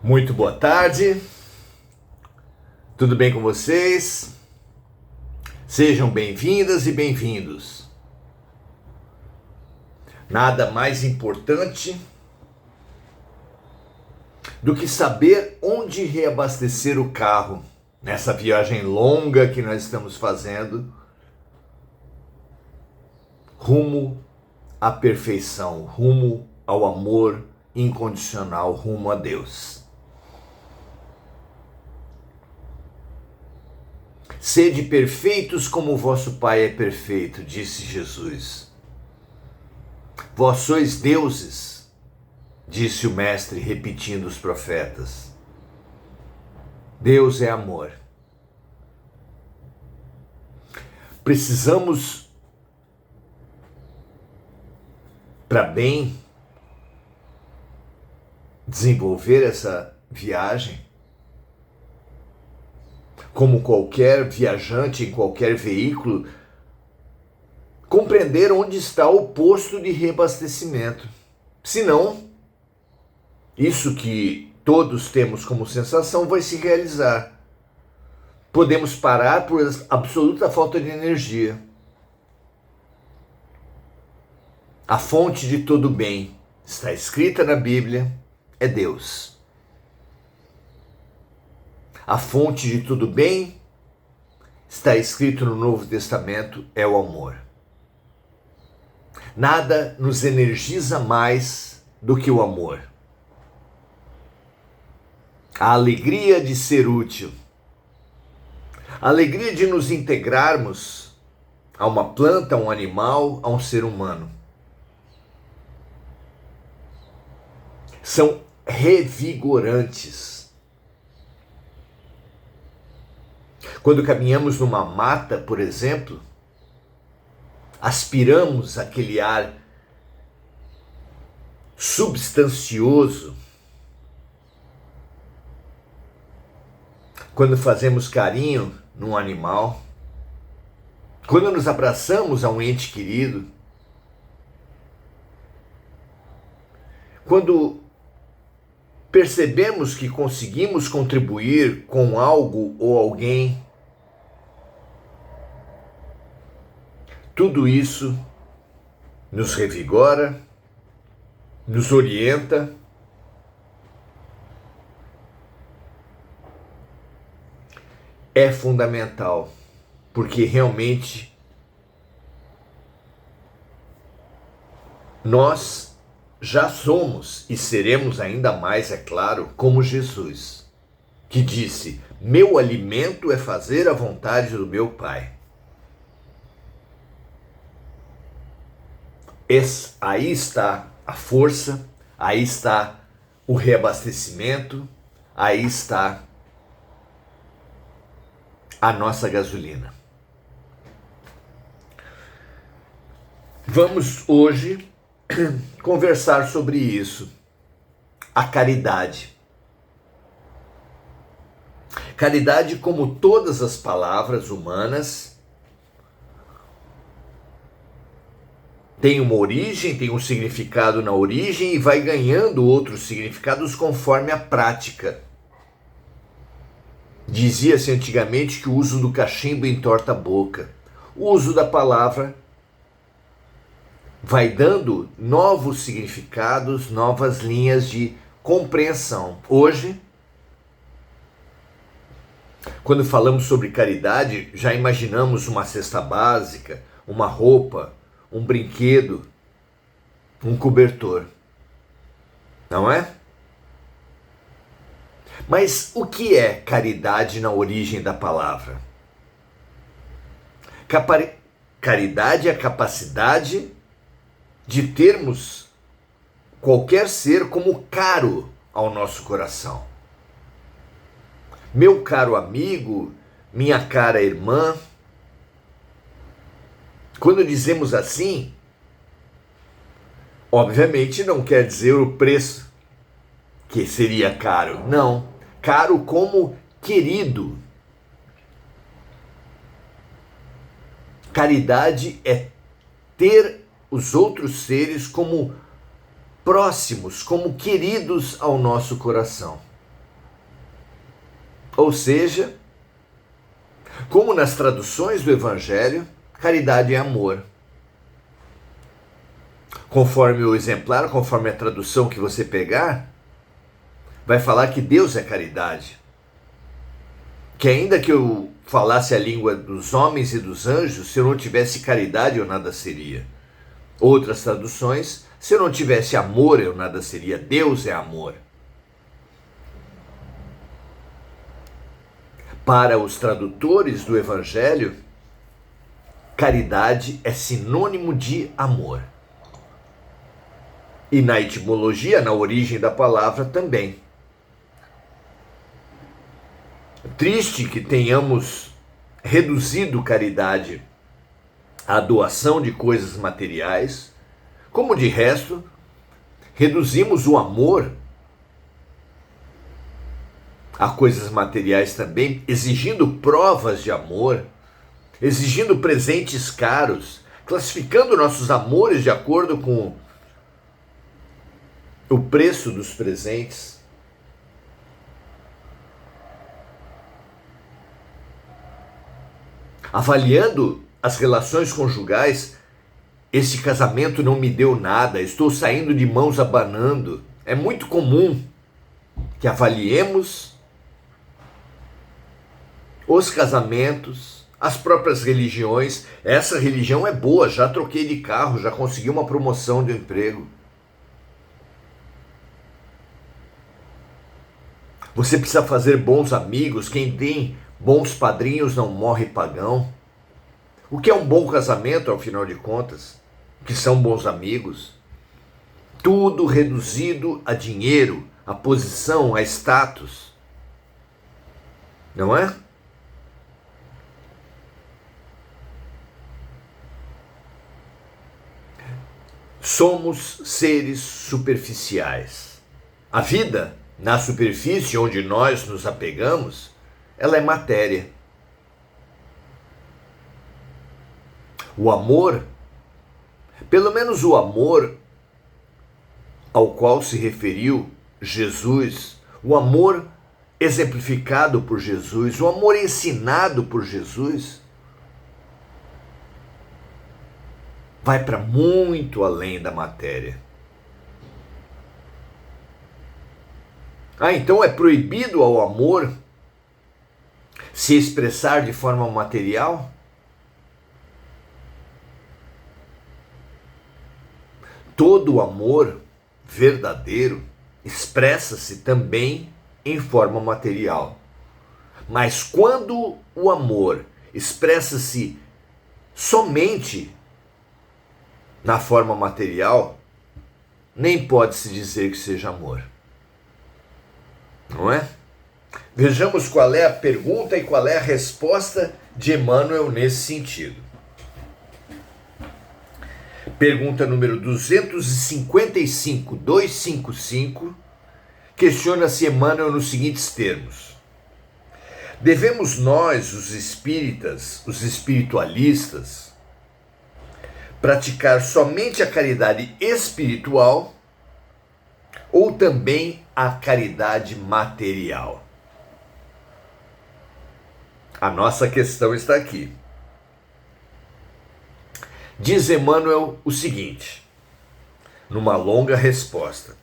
Muito boa tarde, tudo bem com vocês? Sejam bem-vindas e bem-vindos. Nada mais importante do que saber onde reabastecer o carro nessa viagem longa que nós estamos fazendo rumo à perfeição, rumo ao amor incondicional, rumo a Deus. Sede perfeitos como o vosso Pai é perfeito, disse Jesus. Vós sois deuses, disse o Mestre, repetindo os profetas. Deus é amor. Precisamos, para bem desenvolver essa viagem, como qualquer viajante em qualquer veículo, compreender onde está o posto de reabastecimento. Senão, isso que todos temos como sensação vai se realizar. Podemos parar por absoluta falta de energia. A fonte de todo bem, está escrita na Bíblia, é Deus. A fonte de tudo bem, está escrito no Novo Testamento, é o amor. Nada nos energiza mais do que o amor. A alegria de ser útil, a alegria de nos integrarmos a uma planta, a um animal, a um ser humano. São revigorantes. Quando caminhamos numa mata, por exemplo, aspiramos aquele ar substancioso. Quando fazemos carinho num animal, quando nos abraçamos a um ente querido, quando percebemos que conseguimos contribuir com algo ou alguém, tudo isso nos revigora, nos orienta, é fundamental, porque realmente nós já somos e seremos ainda mais, é claro, como Jesus, que disse: meu alimento é fazer a vontade do meu Pai. Aí está a força, aí está o reabastecimento, aí está a nossa gasolina. Vamos hoje conversar sobre isso, a caridade. Caridade, como todas as palavras humanas, tem uma origem, tem um significado na origem e vai ganhando outros significados conforme a prática. Dizia-se antigamente que o uso do cachimbo entorta a boca. O uso da palavra vai dando novos significados, novas linhas de compreensão. Hoje, quando falamos sobre caridade, já imaginamos uma cesta básica, uma roupa, um brinquedo, um cobertor. Não é? Mas o que é caridade na origem da palavra? Caridade é a capacidade de termos qualquer ser como caro ao nosso coração. Meu caro amigo, minha cara irmã. Quando dizemos assim, obviamente não quer dizer o preço que seria caro. Não, caro como querido. Caridade é ter os outros seres como próximos, como queridos ao nosso coração. Ou seja, como nas traduções do Evangelho, caridade é amor. Conforme o exemplar, conforme a tradução que você pegar, vai falar que Deus é caridade. Que ainda que eu falasse a língua dos homens e dos anjos, se eu não tivesse caridade, eu nada seria. Outras traduções, se eu não tivesse amor, eu nada seria. Deus é amor. Para os tradutores do Evangelho, caridade é sinônimo de amor. E na etimologia, na origem da palavra também. Triste que tenhamos reduzido caridade à doação de coisas materiais, como de resto, reduzimos o amor a coisas materiais também, exigindo provas de amor, exigindo presentes caros, classificando nossos amores de acordo com o preço dos presentes. Avaliando as relações conjugais, esse casamento não me deu nada, estou saindo de mãos abanando. É muito comum que avaliemos os casamentos, as próprias religiões. Essa religião é boa, já troquei de carro, já consegui uma promoção de emprego. Você precisa fazer bons amigos, quem tem bons padrinhos não morre pagão. O que é um bom casamento, ao final de contas? O que são bons amigos? Tudo reduzido a dinheiro, a posição, a status. Não é? Somos seres superficiais. A vida, na superfície onde nós nos apegamos, ela é matéria. O amor, pelo menos o amor ao qual se referiu Jesus, o amor exemplificado por Jesus, o amor ensinado por Jesus, vai para muito além da matéria. Então é proibido ao amor se expressar de forma material? Todo amor verdadeiro expressa-se também em forma material. Mas quando o amor expressa-se somente na forma material, nem pode-se dizer que seja amor. Não é? Vejamos qual é a pergunta e qual é a resposta de Emmanuel nesse sentido. Pergunta número 255, questiona-se Emmanuel nos seguintes termos: devemos nós, os espíritas, os espiritualistas, praticar somente a caridade espiritual ou também a caridade material? A nossa questão está aqui. Diz Emmanuel o seguinte, numa longa resposta: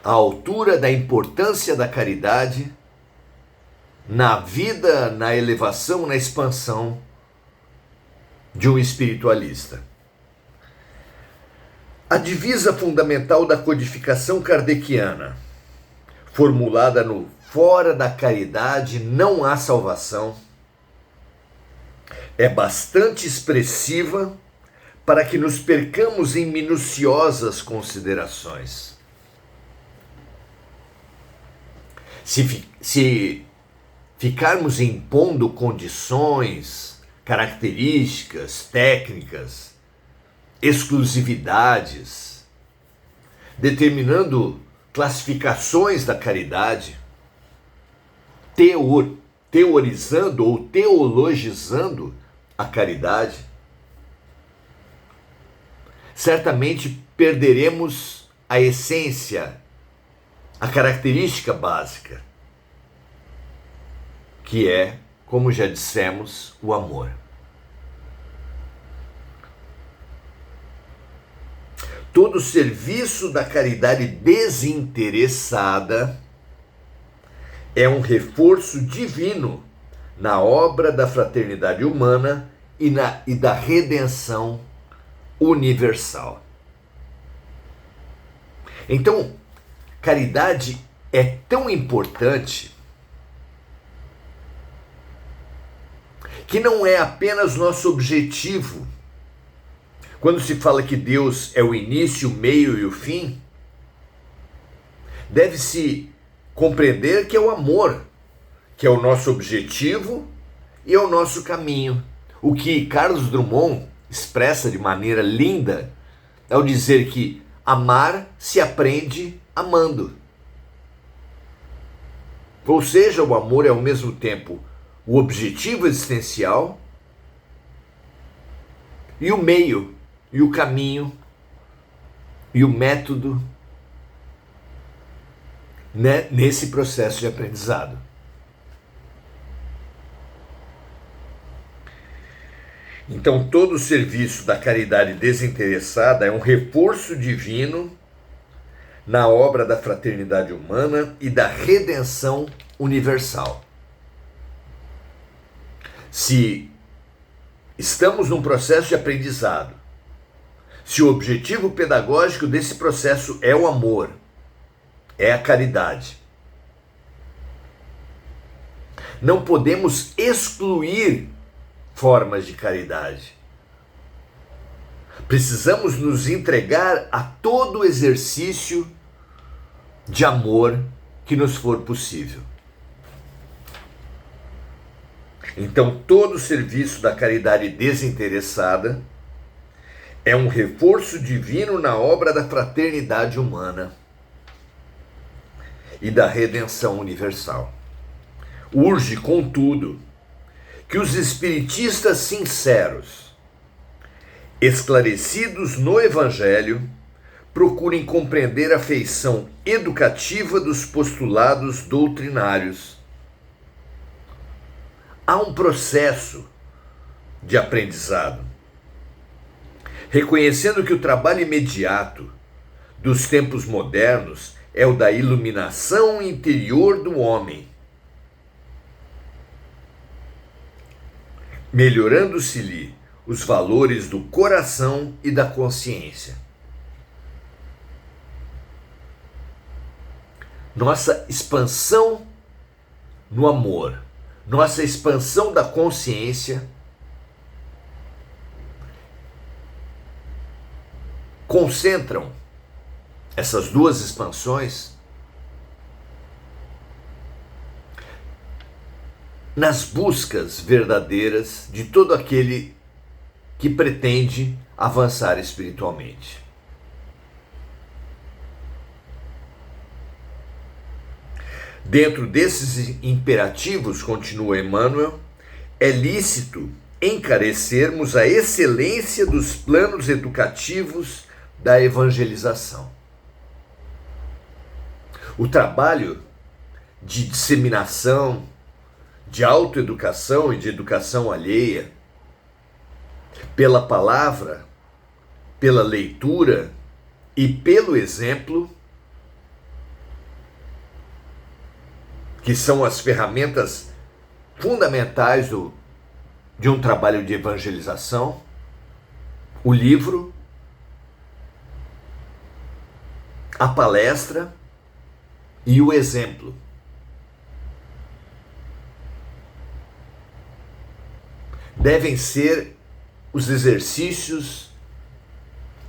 à altura da importância da caridade na vida, na elevação, na expansão de um espiritualista. A divisa fundamental da codificação kardeciana, formulada no fora da caridade não há salvação, é bastante expressiva para que nos percamos em minuciosas considerações. Se ficarmos impondo condições, características, técnicas, exclusividades, determinando classificações da caridade, teorizando ou teologizando a caridade, certamente perderemos a essência, a característica básica. que é, como já dissemos, o amor. Todo serviço da caridade desinteressada é um reforço divino na obra da fraternidade humana e da redenção universal. Então, caridade é tão importante que não é apenas nosso objetivo. Quando se fala que Deus é o início, o meio e o fim, deve-se compreender que é o amor, que é o nosso objetivo e é o nosso caminho. O que Carlos Drummond expressa de maneira linda ao dizer que amar se aprende amando. Ou seja, o amor é ao mesmo tempo o objetivo existencial e o meio, e o caminho, e o método nesse processo de aprendizado. Então, todo o serviço da caridade desinteressada é um reforço divino na obra da fraternidade humana e da redenção universal. Se estamos num processo de aprendizado, se o objetivo pedagógico desse processo é o amor, é a caridade, não podemos excluir formas de caridade. Precisamos nos entregar a todo exercício de amor que nos for possível. Então, todo o serviço da caridade desinteressada é um reforço divino na obra da fraternidade humana e da redenção universal. Urge, contudo, que os espiritistas sinceros, esclarecidos no Evangelho, procurem compreender a feição educativa dos postulados doutrinários. Há um processo de aprendizado, reconhecendo que o trabalho imediato dos tempos modernos é o da iluminação interior do homem, melhorando-se-lhe os valores do coração e da consciência. Nossa expansão no amor, nossa expansão da consciência concentram essas duas expansões nas buscas verdadeiras de todo aquele que pretende avançar espiritualmente. Dentro desses imperativos, continua Emmanuel, é lícito encarecermos a excelência dos planos educativos da evangelização. O trabalho de disseminação, de autoeducação e de educação alheia, pela palavra, pela leitura e pelo exemplo, que são as ferramentas fundamentais de um trabalho de evangelização, o livro, a palestra e o exemplo. Devem ser os exercícios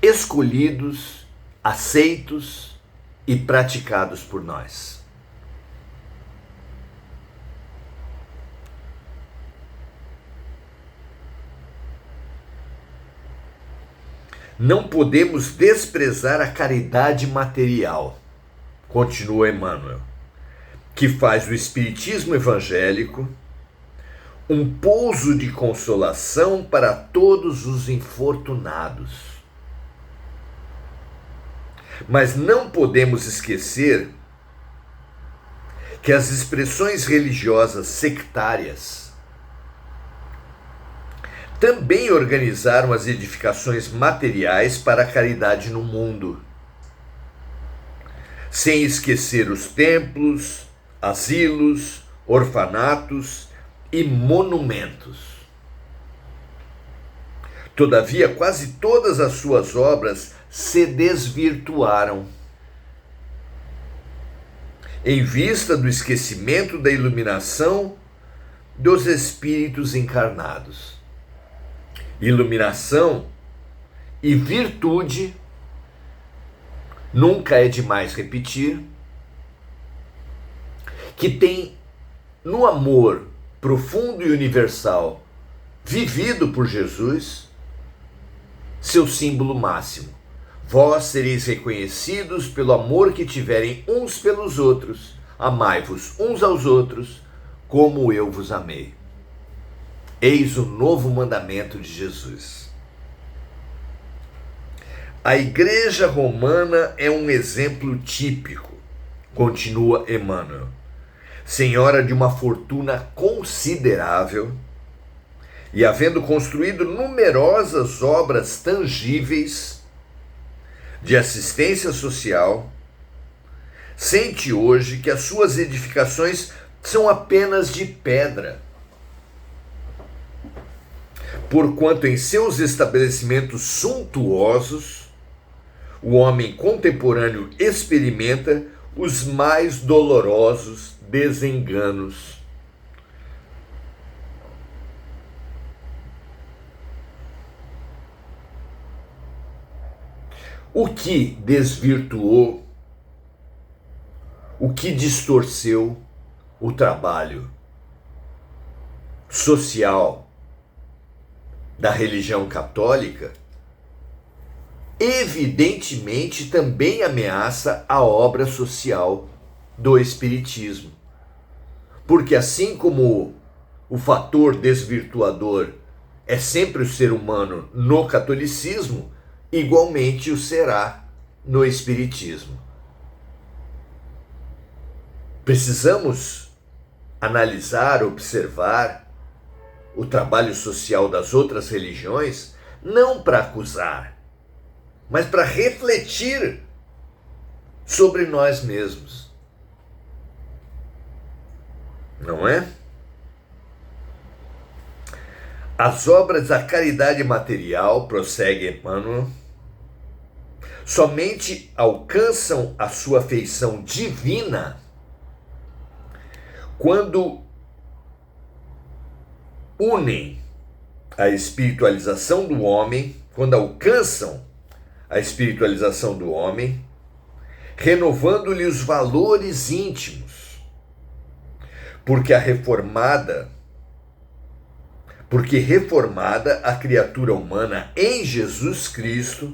escolhidos, aceitos e praticados por nós. Não podemos desprezar a caridade material, continua Emmanuel, que faz do espiritismo evangélico um pouso de consolação para todos os infortunados. Mas não podemos esquecer que as expressões religiosas sectárias também organizaram as edificações materiais para a caridade no mundo, sem esquecer os templos, asilos, orfanatos e monumentos. Todavia, quase todas as suas obras se desvirtuaram em vista do esquecimento da iluminação dos espíritos encarnados. Iluminação e virtude, nunca é demais repetir, que tem no amor profundo e universal vivido por Jesus seu símbolo máximo. Vós sereis reconhecidos pelo amor que tiverem uns pelos outros. Amai-vos uns aos outros, como eu vos amei. Eis o novo mandamento de Jesus. A Igreja Romana é um exemplo típico, continua Emmanuel. Senhora de uma fortuna considerável e havendo construído numerosas obras tangíveis de assistência social, sente hoje que as suas edificações são apenas de pedra, porquanto em seus estabelecimentos suntuosos o homem contemporâneo experimenta os mais dolorosos desenganos. O que desvirtuou, o que distorceu o trabalho social da religião católica, evidentemente também ameaça a obra social do Espiritismo. Porque assim como o fator desvirtuador é sempre o ser humano no catolicismo, igualmente o será no Espiritismo. Precisamos analisar, observar o trabalho social das outras religiões, não para acusar, mas para refletir sobre nós mesmos. Não é? As obras da caridade material, prossegue Emmanuel, somente alcançam a sua feição divina quando unem a espiritualização do homem, quando alcançam a espiritualização do homem, renovando-lhe os valores íntimos, porque reformada a criatura humana em Jesus Cristo,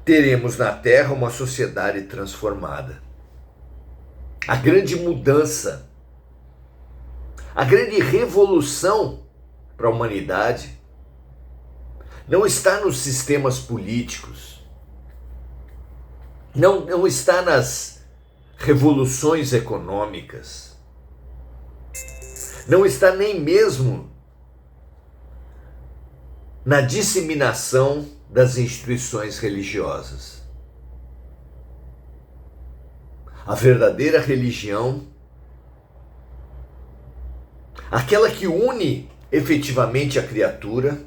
teremos na Terra uma sociedade transformada. A grande mudança, a grande revolução para a humanidade não está nos sistemas políticos, não está nas revoluções econômicas, não está nem mesmo na disseminação das instituições religiosas. A verdadeira religião, aquela que une efetivamente a criatura,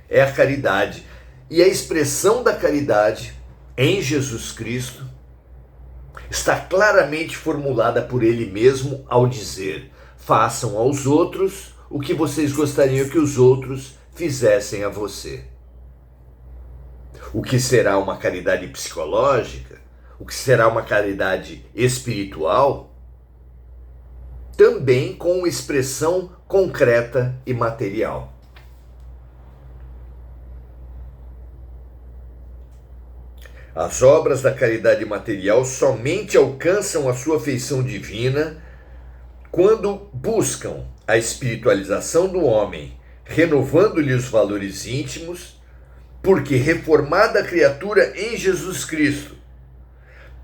é a caridade. E a expressão da caridade em Jesus Cristo está claramente formulada por ele mesmo ao dizer: façam aos outros o que vocês gostariam que os outros fizessem a você. O que será uma caridade psicológica, o que será uma caridade espiritual, também com expressão concreta e material. As obras da caridade material somente alcançam a sua feição divina quando buscam a espiritualização do homem, renovando-lhe os valores íntimos, porque reformada a criatura em Jesus Cristo,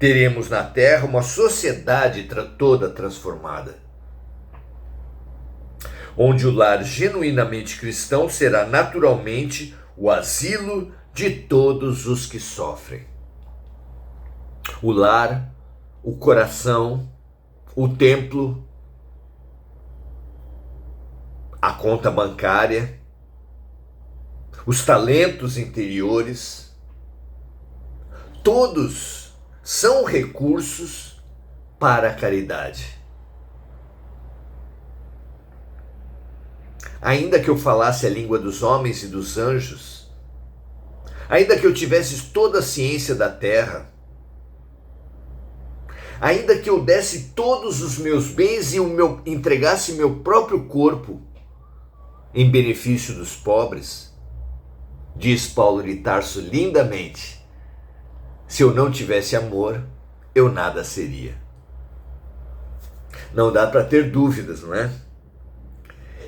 teremos na Terra uma sociedade toda transformada, onde o lar genuinamente cristão será naturalmente o asilo de todos os que sofrem. O lar, o coração, o templo, a conta bancária, os talentos interiores, todos são recursos para a caridade. Ainda que eu falasse a língua dos homens e dos anjos, ainda que eu tivesse toda a ciência da terra, ainda que eu desse todos os meus bens e entregasse meu próprio corpo em benefício dos pobres, diz Paulo de Tarso lindamente, se eu não tivesse amor, eu nada seria. Não dá para ter dúvidas, não é?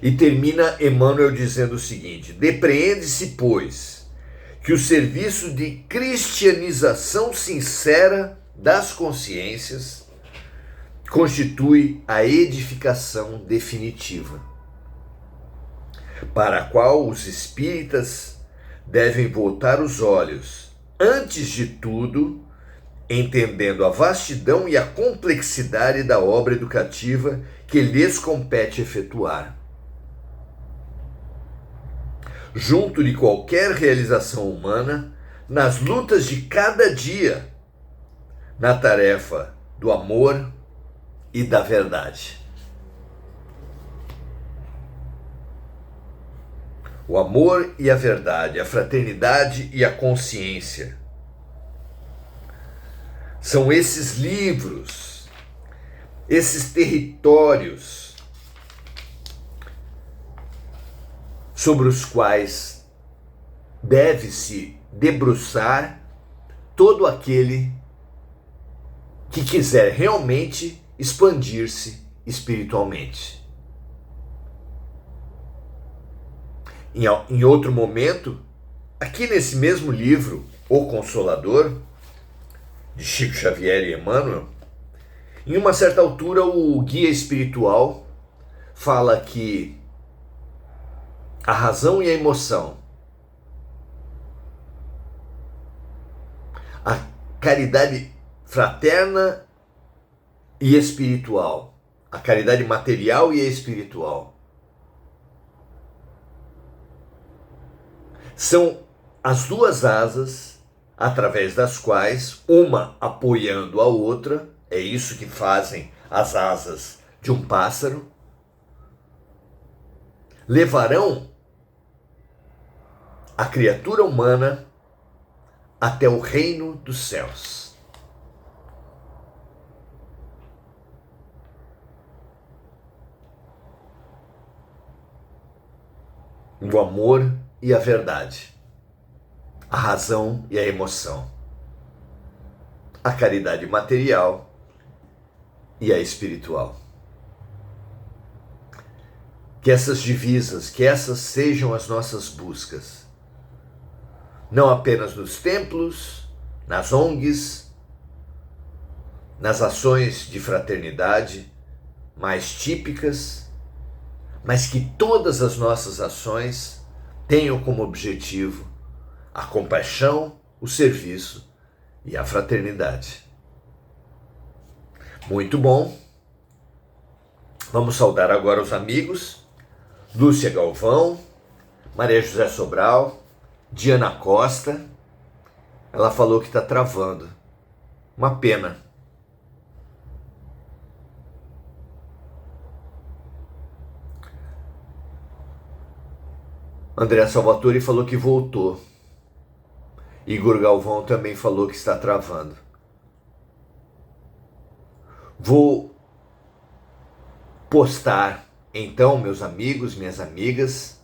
E termina Emmanuel dizendo o seguinte: depreende-se, pois, que o serviço de cristianização sincera das consciências constitui a edificação definitiva, para a qual os espíritas devem voltar os olhos, antes de tudo, entendendo a vastidão e a complexidade da obra educativa que lhes compete efetuar. Junto de qualquer realização humana, nas lutas de cada dia, na tarefa do amor e da verdade. O amor e a verdade, a fraternidade e a consciência. São esses livros, esses territórios sobre os quais deve-se debruçar todo aquele que quiser realmente expandir-se espiritualmente. Em outro momento, aqui nesse mesmo livro, O Consolador, de Chico Xavier e Emmanuel, em uma certa altura o guia espiritual fala que a razão e a emoção, a caridade fraterna e espiritual, a caridade material e espiritual, são as duas asas através das quais, uma apoiando a outra, é isso que fazem as asas de um pássaro, levarão a criatura humana até o reino dos céus. O amor e a verdade, a razão e a emoção, a caridade material e a espiritual. Que essas divisas, que essas sejam as nossas buscas, não apenas nos templos, nas ONGs, nas ações de fraternidade mais típicas, mas que todas as nossas ações tenham como objetivo a compaixão, o serviço e a fraternidade. Muito bom. Vamos saudar agora os amigos Lúcia Galvão, Maria José Sobral, Diana Costa. Ela falou que está travando. Uma pena. André Salvatore falou que voltou. Igor Galvão também falou que está travando. Vou postar, então, meus amigos, minhas amigas,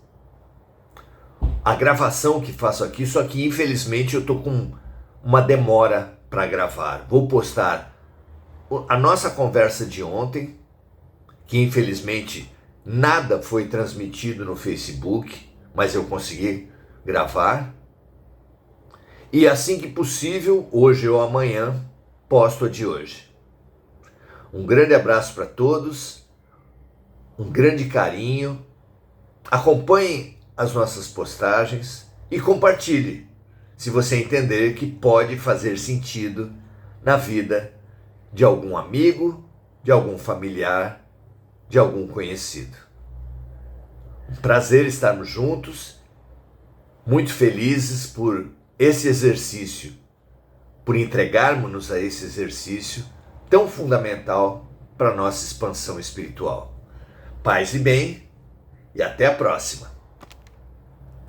a gravação que faço aqui, só que infelizmente eu estou com uma demora para gravar. Vou postar a nossa conversa de ontem, que infelizmente nada foi transmitido no Facebook, mas eu consegui gravar. E assim que possível, hoje ou amanhã, posto a de hoje. Um grande abraço para todos, um grande carinho. Acompanhe as nossas postagens e compartilhe, se você entender que pode fazer sentido na vida de algum amigo, de algum familiar, de algum conhecido. Um prazer estarmos juntos, muito felizes por esse exercício, por entregarmos-nos a esse exercício tão fundamental para a nossa expansão espiritual. Paz e bem, e até a próxima!